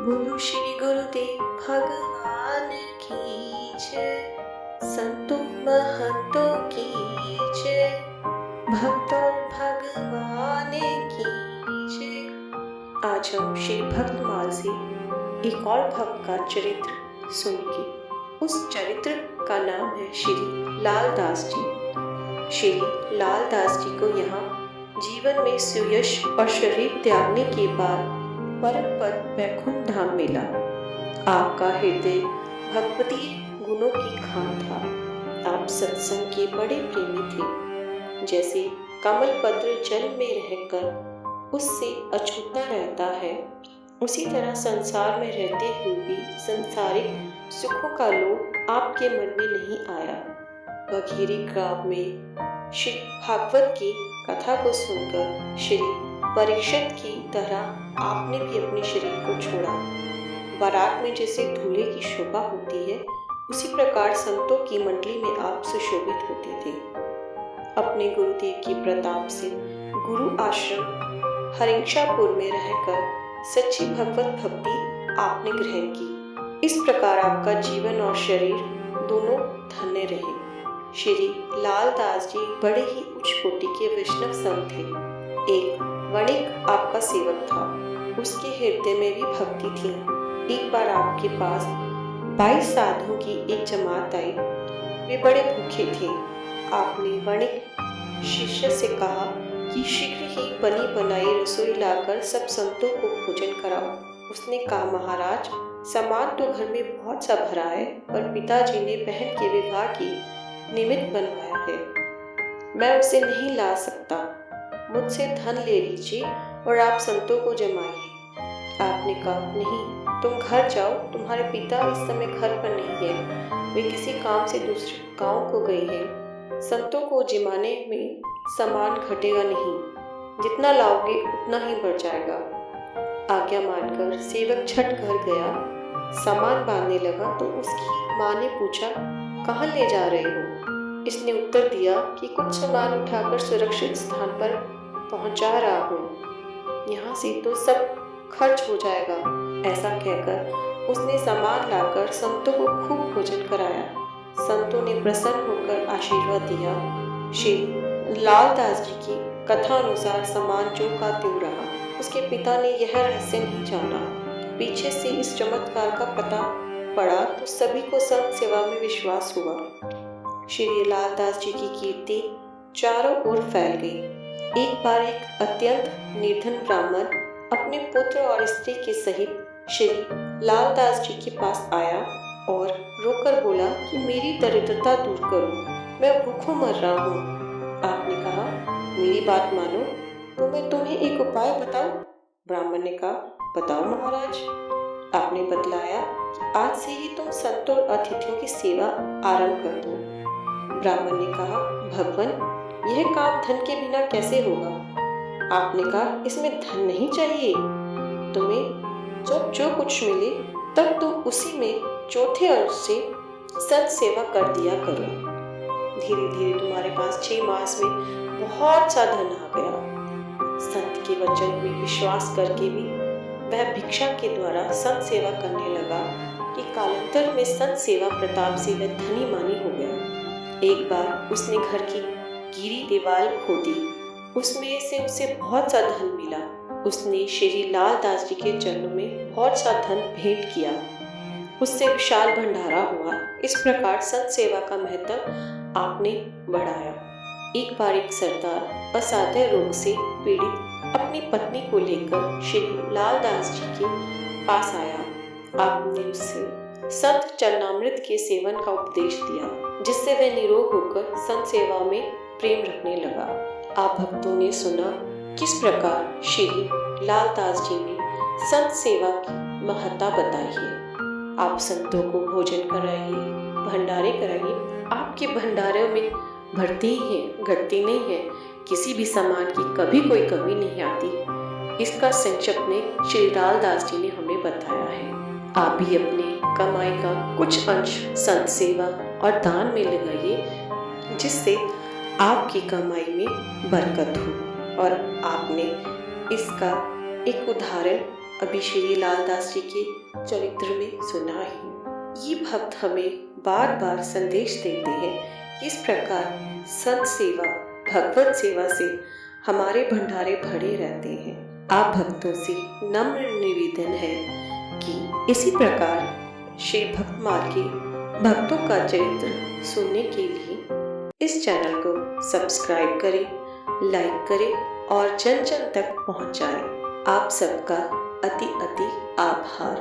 बोलो श्री गुरुदेव भगवान की जय, संतों महंतों की जय, भक्तों भगवान की जय। आज हम श्री भक्तमाल से एक और भक्त का चरित्र सुनेंगे। उस चरित्र का नाम है श्री लालदास जी। श्री लालदास जी को यहाँ जीवन में सुयश और शरीर त्यागने के बाद परम पद वैकुंठ धाम मिला। आपका हृदय भगवती गुणों की खान था। आप सत्संग के बड़े प्रेमी थे। जैसे कमल पत्र जल में रहकर उससे अछूता रहता है, उसी तरह संसार में रहते हुए भी संसारिक सुखों का लोभ आपके मन में नहीं आया। बघेरी गांव में श्री भागवत की कथा को सुनकर श्री परीक्षित की तरह आपने भी अपने शरीर को छोड़ा। बारात में जैसे दूल्हे की शोभा होती है, उसी प्रकार संतों की मंडली में आप सुशोभित होते थे। अपने गुरुदेव की प्रताप से गुरु आश्रम हरिंशापुर में रहकर सच्ची भगवत भक्ति आपने ग्रहण की। इस प्रकार आपका जीवन और शरीर दोनों धन्य रहे। श्री लालदास जी बड़े ही उच्च कोटि के वैष्णव संत थे। एक वणिक आपका सेवक था, उसके हृदय में भी भक्ति थी। एक बार आपके पास 22 साधुओं की एक जमात आई। वे बड़े भूखे थे। आपने वणिक शिष्य से कहा कि शीघ्र ही बनी बनाई रसोई लाकर सब संतों को भोजन कराओ। उसने कहा, महाराज, सामान तो घर में बहुत सा भरा है, पर पिताजी ने बहन के विवाह की निमित्त बनवाया है, मैं उसे नहीं ला सकता। मुझसे धन ले लीजिए और आप संतों को जमाइए। आपने कहा, नहीं, तुम घर जाओ, तुम्हारे पिता इस समय घर पर नहीं है, वे किसी काम से दूसरे गांव को गए हैं। संतों को जिमाने में सामान घटेगा नहीं, जितना लाओगे उतना ही बढ़ जाएगा। आज्ञा मानकर सेवक छठ घर गया। सामान बांधने लगा तो उसकी माँ ने पूछा, कहाँ ले जा रहे हो? इसने उत्तर दिया कि कुछ सामान उठाकर सुरक्षित स्थान पर पहुंचा रहा हूँ, यहाँ से तो सब खर्च हो जाएगा। ऐसा कहकर उसने सामान लाकर संतों को खूब भोजन कराया। संतों ने प्रसन्न होकर आशीर्वाद दिया। श्री लालदास जी की कथा अनुसार सामान जो का त्यों रहा। उसके पिता ने यह रहस्य नहीं जाना। पीछे से इस चमत्कार का पता पड़ा तो सभी को संत सेवा में विश्वास हुआ। श्री लालदास जी की कीर्ति चारों ओर फैल गई। एक बार एक अत्यंत निर्धन ब्राह्मण अपने पुत्र और स्त्री के सहित श्री लालदास जी के पास आया और रोकर बोला कि मेरी दरिद्रता दूर करो, मैं भूखों मर रहा हूँ। आपने कहा, मेरी बात मानो तो मैं तुम्हें एक उपाय बताऊं। ब्राह्मण ने कहा, बताओ महाराज। आपने बतलाया कि आज से ही तुम संतों और अतिथियों की सेवा आरंभ कर दो। ब्राह्मण ने कहा, भगवान, यह काम धन के बिना कैसे होगा? आपने कहा, इसमें धन नहीं चाहिए। तुम्हें जब जो कुछ मिले तब तुम उसी में चौथे अंश से संत सेवा कर दिया करो। धीरे धीरे तुम्हारे पास 6 मास में बहुत सा धन आ गया। संत के वचन में विश्वास करके भी वह भिक्षा के द्वारा संत सेवा करने लगा कि कालांतर में संत सेवा प्रताप से वह धनी मानी हो गया। एक बार उसने घर की गिरी दीवार खोदी, उसमें से उसे बहुत सा धन मिला। उसने श्री लालदास जी के चरणों में बहुत सा धन भेंट किया। उससे विशाल भंडारा हुआ। इस प्रकार संत सेवा का महत्व आपने बढ़ाया। एक बार एक सरदार असाध्य रोग से पीड़ित अपनी पत्नी को लेकर श्री लालदास जी के पास आया। आपने उससे संत चरणामृत के सेवन का उपदेश दिया, जिससे वह निरोग होकर संत सेवा में प्रेम रखने लगा। आप भक्तों ने सुना किस प्रकार श्री लालदास जी ने संत सेवा की महत्ता बताई है। आप संतों को भोजन कराइए, भंडारे कराइए। आपके भंडारों में भरती ही है, घटती नहीं है। किसी भी सामान की कभी कोई कमी नहीं आती। इसका संक्षेप में श्री लालदास जी ने हमें बताया है। आप भी अपने कमाई का कुछ अंश संत सेवा और दान में लगाइए, जिससे आपकी कमाई में बरकत हो। और आपने इसका एक उदाहरण अभी श्री लालदास जी के चरित्र में सुना ही। ये भक्त हमें बार बार संदेश देते हैं कि इस प्रकार संत सेवा, भगवत सेवा से हमारे भंडारे भरे रहते हैं। आप भक्तों से नम्र निवेदन है कि इसी प्रकार श्री भक्तमाल के भक्तों का चरित्र सुनने के लिए इस चैनल को सब्सक्राइब करें, लाइक करें और जन जन तक पहुंचाएं। आप सबका अति अति आभार।